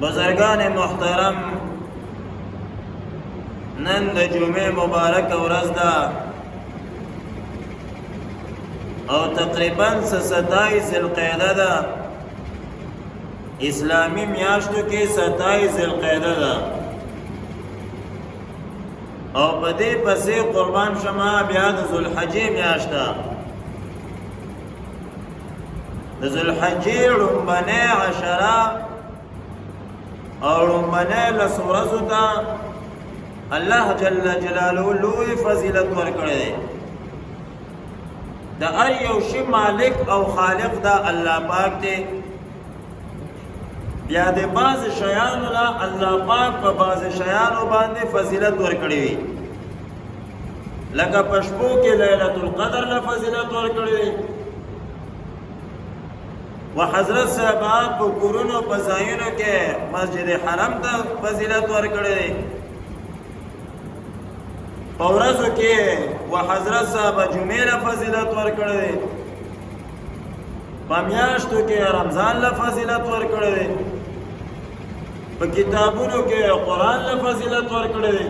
بزرگان محترم، نن د جمعې مبارک ورځ ده او تقریبا 27 ذوالقعده ده. اسلامی میاشتو کې 27 ذوالقعده ده او په دې پسې قربان شمه بیا د ذوالحجې میاشت ده. د ذوالحجې لومبنۍ عشره او لومبنۍ لس ورځو ته الله جل جلاله لوی فضیلت ورکړی دی. د هر یو شي مالک او خالق دا الله پاک دی. بیا د بعض شیانو لا الله پاک په بعض شیانو باندې فضیلت ورکړی وي، لکه په شپو کې لیلة القدر له فضیلت ورکړی وي، و حضرت صاحبه په کورونو په ځایونو کې مسجد حرم ته فضیلت ورکړی دی. په ورځو کې و حضرت صاحبه جمعې له فضیلت ورکړی دی. په میاشتو کې رمضان له فضیلت ورکړی دی. په کتابونو کې قرآن له فضیلت ورکړی دی.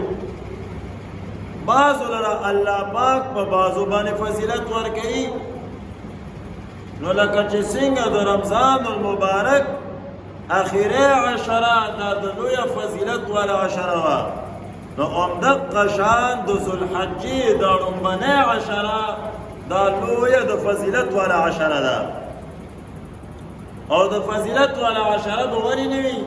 بعضو لره الله پاک په بعضو باندې فضیلت ورکوي. نو لکه چې څنګه د رمضان المبارک اخیری عشره دا د لویه فضیلت والا عشره وه، نو همدغه شان د ذوالحجې دا لومبنۍ عشره دا لویه د فضیلت والا عشره ده. او د فضیلت والا عشره به ولې نه وي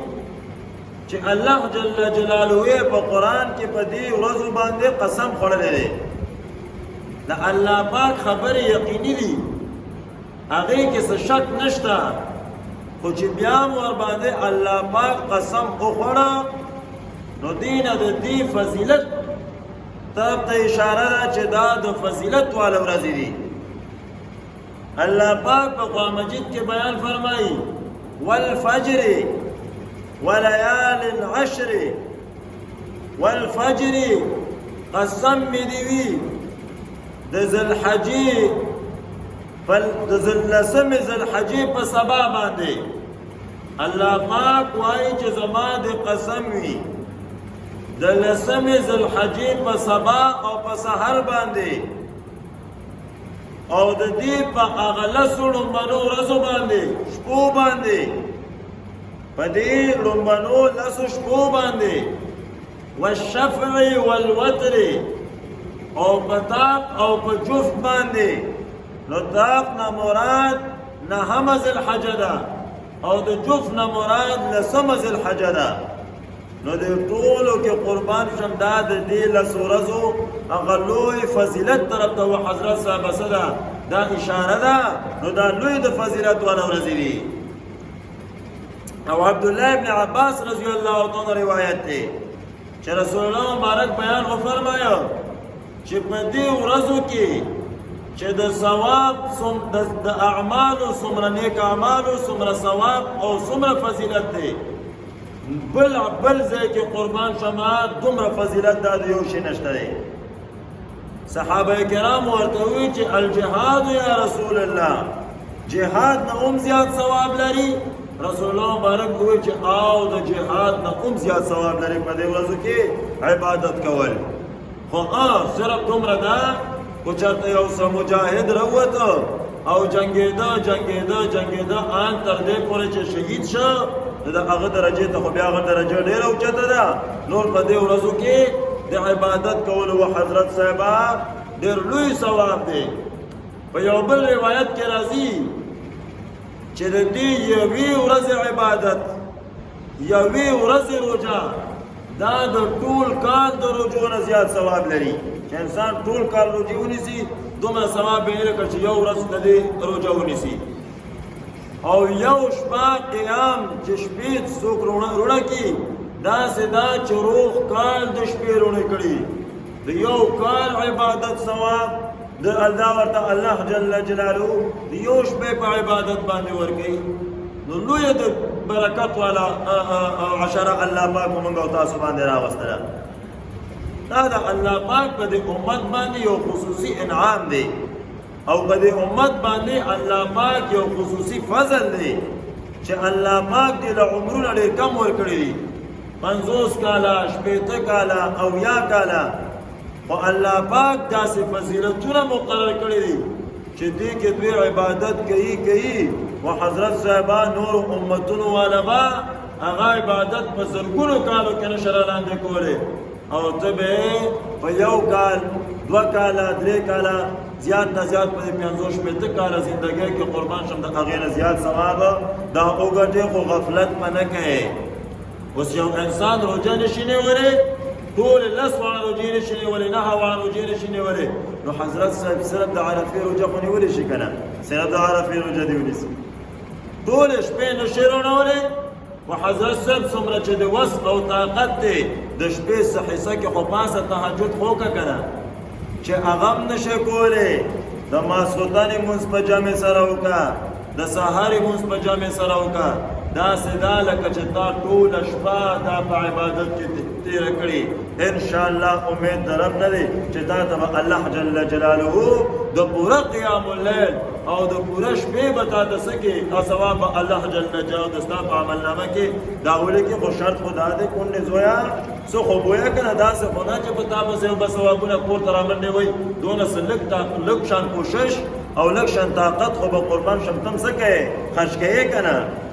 چې الله جل جلاله په قرآن کې په دې ورځو باندې قسم خوړلی دی. د الله پاک خبرې یقیني دي، هغې کې څه شک نشته، خو چې بیا هم ورباندې الله پاک قسم وخوړه نو دې نه د دې فضیلت طرف ته اشاره ده چې دا د فضیلت والا ورځې دي. الله پاک په قرآن مجید کې بیان فرمایي والفجر وليال عشر، والفجر قسم می دی وی د ذوالحجې د لسمې ذوالحجې په سبا باندې. الله پاک وایي چې زما د قسم وي د لسمې ذوالحجې په سبا او په سحر باندې او د دې په هغه لسو لومبنو ورځو باندې شپو باندې، په دې لومبنو لسو شپو باندې والشفع والوتر او په طاق او په جفت باندې. نو طاق نه مراد نهمه ذوالحجه ده او د جفت نه مراد لسمه ذوالحجه ده. نو د ټولو کې قربان شم دا د دې لسو ورځو هغه لوی فضیلت طرف ته و حضرت صاحبه څه ده دا اشاره ده. نو دا لوی د فضیلت والا ورځې دي. او عبدالله ابن عباس رضی الله عنه روایت دی چې رسول الله مبارک بیان وفرمایه چې په دې ورځو کې چې د ثواب د اعمالو څومره نیک اعمالو څومره ثواب او څومره فضیلت دی، بل ځای کې قربان شمه دومره فضیلت دا د یو شي نشته دی. صحابه کرام ورته وایي چې الجهاد یا رسول الله، جهاد نه هم زیات ثواب لري. رسول الله مبارک وایي چې او د جهاد نه هم زیات ثواب لري په دې ورځو کې عبادت کول. خو صرف دومره ده خو چېرته یو څه مجاهد راووته او جنګېده ان تر دې پورې چې شهید شه د هغه درجې ته خو بیا هغه درجه ډېره اوچته ده. نور په دې ورځو کې د عبادت کولو و حضرت صاحبه ډېر لوی ثواب دی. په یو بل روایت کې راځي چې د دې یوې ورځې عبادت یوې ورځې روژه دا د ټول کال د روژو نه زیات ثواب لري. چې انسان ټول کال روژې ونیسي دومره ثواب به یې لکه چې یو ورځ د دې روژه ونیسي. او یو شپه قیام چې شپې څوک روڼه کړي داسې دا چې روغ کال د شپې روڼې کړي. د یو کال عبادت ثواب د الله ورته الله جل جلاله د یو شپې په عبادت باندې ورکوي. نو لویه د برکت والا عشره الله پاک موږ او تاسو باندې راوستله. دا د الله پاک په دې امت باندې یو خصوصي انعام دی او په دې امت باندې الله پاک یو خصوصي فضل دی چې الله پاک دې له عمرونه ډېر کم ورکړي دي 50 کاله 80 کاله او 90 کاله خو الله پاک داسې فضیلتونه مقرر کړي دي چې دې کې دوی عبادت کوي و حضرت صاحبان نور امتونو والا با هغه عبادت په زرګونو کالو کې نشر لاندې کولې او ته به په یو کال 2 کاله 3 کاله زیات نه زیات په 50 کاله زندګۍ کې قربان شم د هغې نه زیات ثواب دا وګټې خو غفلت په نه کوي اوس یو انسان روژه نشي نیولی ټول 10 واړه روژې نشي نیولی 9 واړه روژې نشي نیولی نو حضرت صاحب صرف د عرفې روژه خو نیولی شي که نه صرف د عرفې روژه دې ونیسي ټول شپې نشي رونولی و حضرت صاحب څومره چې د وس او طاقت دی د شپې څه حصه کې خو پاسه تهجد خو که که نه چې هغه هم نشي کولی د ماسخوتن لمونځ په جمع سره وکړه د سهار لمونځ په جمع سره وکړه داسې دا لکه چې تا ټوله شپه دا په عبادت کې تېره کړي انشاءالله امید د رب نه دی چې تا ته به الله جل جلاله د پوره قیام اللیل او د پوره شپې به تا ته څه کړي او ثواب به الله جل جلاله د ستا په عملنامه کې دا ولکې خو شرط خو دا دی کونډې زویا څه خو بویه که نه داسې خو نه چې په تا پسې به ثوابونه کور ته رامنډې وایي دونه څه لږ شان کوشش او لږ شان طاقت خو به قربان شم تم څه کوې خرج کوې که نه